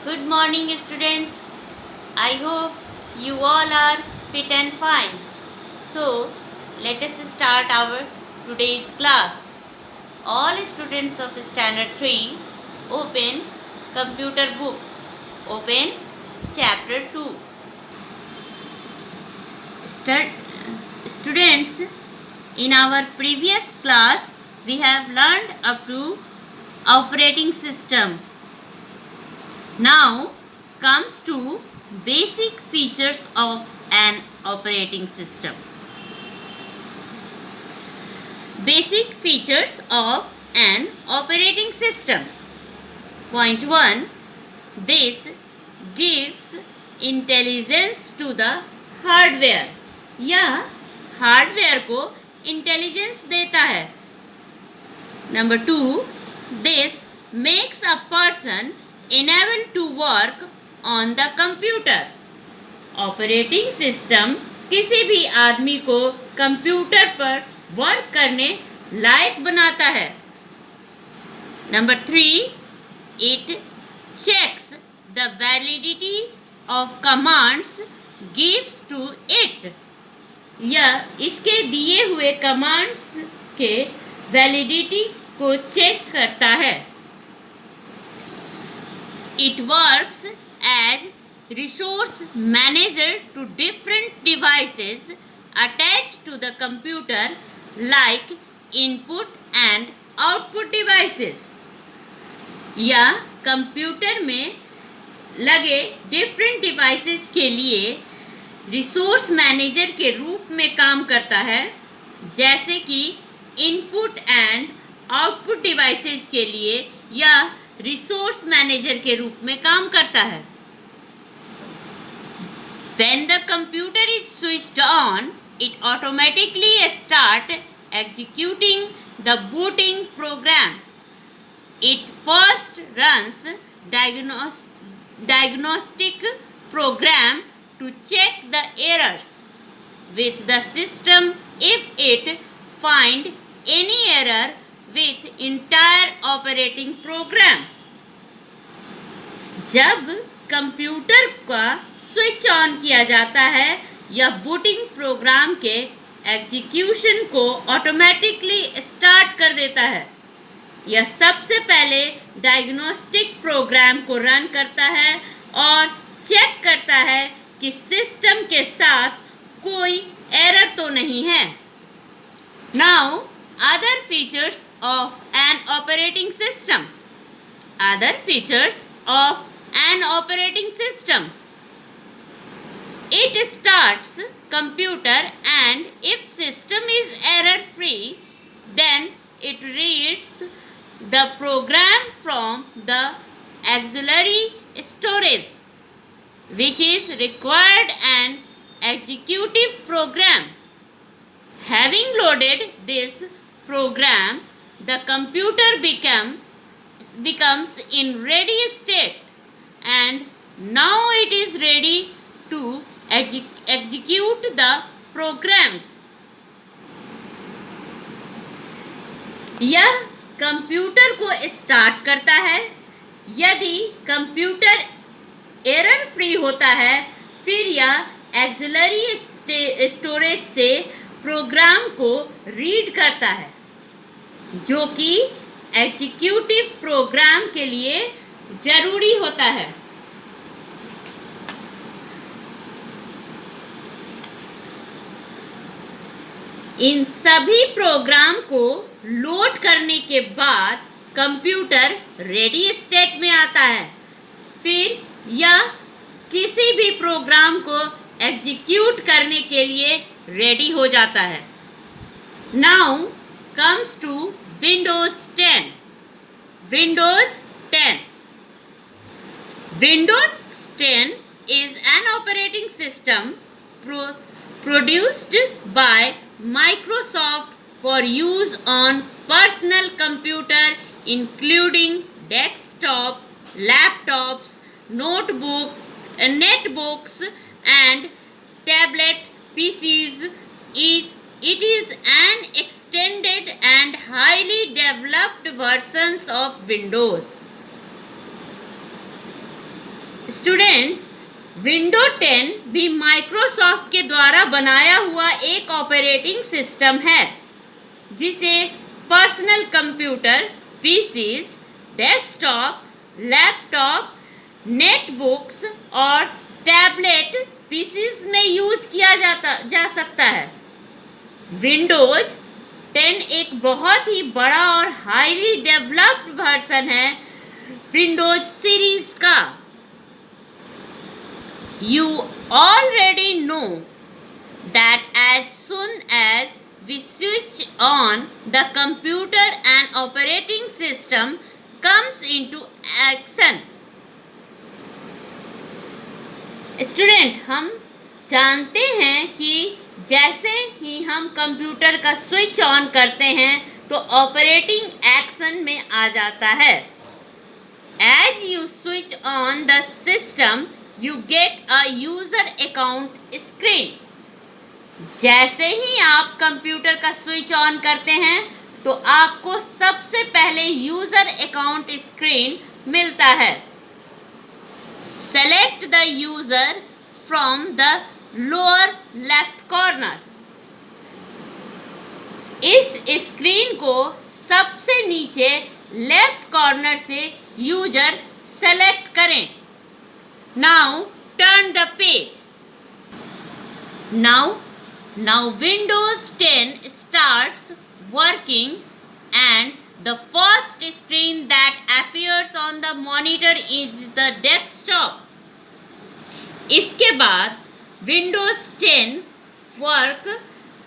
Good morning, students. I hope you all are fit and fine. So, let us start our today's class. All students of Standard 3, open computer book. Open chapter 2. Students, in our previous class, we have learned up to operating system. Now comes to basic features of an operating system. Basic features of an operating system. Point 1. This gives intelligence to the hardware. यह hardware को intelligence देता है. Number 2. This makes a person enable to work on the computer. Operating system किसी भी आदमी को computer पर work करने लायक बनाता है. Number 3. It checks the validity of commands gives to it. यह इसके दिए हुए कमांड्स के वैलिडिटी को चेक करता है. It works as resource manager to different devices attached to the computer like input and output devices. यह कंप्यूटर में लगे डिफरेंट डिवाइसेस के लिए रिसोर्स मैनेजर के रूप में काम करता है, जैसे कि इनपुट एंड आउटपुट डिवाइसेस के लिए यह रिसोर्स मैनेजर के रूप में काम करता है. When the computer is switched on, it automatically start executing the booting program. It first runs diagnostic program to check the errors with the system. If it find any error with entire operating program. जब computer का switch on किया जाता है, यह booting programme के execution को automatically start कर देता है. यह सबसे पहले डायग्नोस्टिक प्रोग्राम को रन करता है और चेक करता है कि सिस्टम के साथ कोई एरर तो नहीं है. Now other features of an operating system. Other features of an operating system. It starts computer and if system is error free, then it reads the program from the auxiliary storage, which is required an executive program. Having loaded this program, the computer becomes in ready state and now it is ready to execute the programs. यह computer को start करता है. यदि computer error free होता है, फिर यह auxiliary storage से प्रोग्राम को रीड करता है, जो कि एग्जीक्यूटिव प्रोग्राम के लिए जरूरी होता है. इन सभी प्रोग्राम को लोड करने के बाद कंप्यूटर रेडी स्टेट में आता है. फिर यह किसी भी प्रोग्राम को एग्जीक्यूट करने के लिए रेडी हो जाता है. Now comes to Windows 10. Windows 10. Windows 10 is an operating system produced by Microsoft for use on personal computer including desktop, laptops, netbooks and tablet PCs. It is an extended and highly developed versions of Windows. Student, window 10 भी Microsoft के द्वारा बनाया हुआ एक operating system है जिसे personal computer, PCs, desktop, laptop, netbooks और tablet PCs में यूज किया जा सकता है। विंडोज 10 एक बहुत ही बड़ा और हाईली डेवलप्ड वर्जन है विंडोज सीरीज का। You already know that as soon as we switch on the computer, an operating system comes into action. Student, हम जानते हैं कि जैसे ही हम कंप्यूटर का स्विच ऑन करते हैं तो ऑपरेटिंग एक्शन में आ जाता है। As you switch on the system, you get a user account screen. जैसे ही आप कंप्यूटर का स्विच ऑन करते हैं तो आपको सबसे पहले यूजर अकाउंट स्क्रीन मिलता है। Select the user from the lower left corner. इस स्क्रीन को सबसे नीचे लेफ्ट कॉर्नर से यूजर सेलेक्ट करें। Now turn the page. Now Windows 10 starts working and the first screen that appears on the monitor is the desktop. इसके बाद Windows 10 work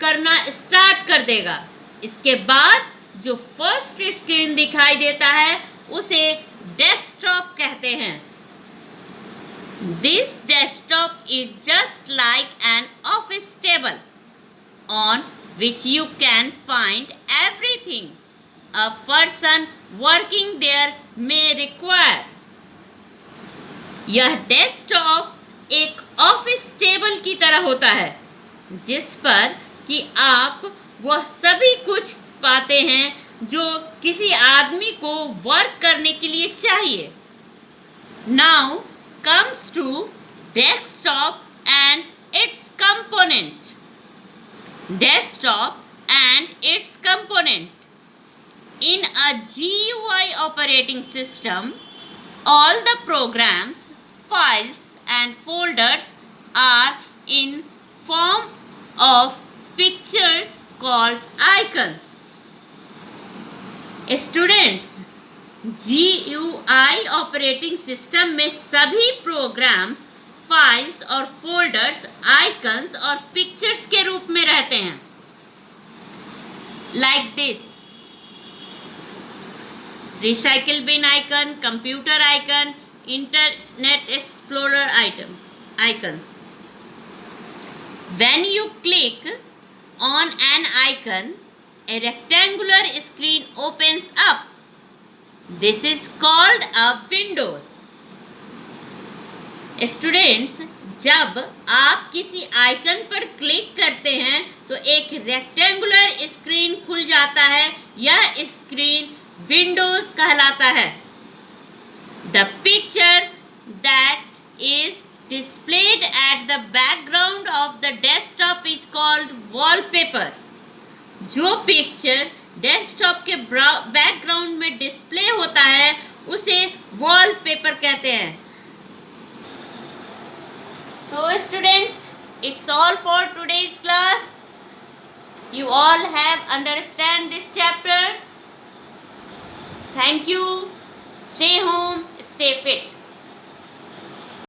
करना start कर देगा। इसके बाद जो फर्स्ट स्क्रीन दिखाई देता है उसे डेस्कटॉप कहते हैं। This desktop is just like an office table on which you can find everything a person working there may require. यह डेस्कटॉप एक ऑफिस टेबल की तरह होता है जिस पर कि आप वह सभी कुछ पाते हैं जो किसी आदमी को वर्क करने के लिए चाहिए। Now comes to desktop and its component. Desktop and its component. In a GUI operating system, all the programs, files and folders are in form of pictures called icons. Students, GUI operating system में सभी programs, files और folders icons और pictures के रूप में रहते हैं। Like this: recycle bin icon, computer icon, Internet Explorer icons. When you click on an icon, a rectangular screen opens up. This is called a windows. Students, जब आप किसी आइकन पर क्लिक करते हैं तो एक रेक्टेंगुलर स्क्रीन खुल जाता है। यह स्क्रीन विंडोज कहलाता है। The picture that is displayed at the background of the desktop is called wallpaper. जो पिक्चर डेस्कटॉप के बैकग्राउंड में डिस्प्ले होता है उसे वॉलपेपर कहते हैं। So students, it's all for today's class. You all have understand this chapter. Thank you. Stay home, stay fit.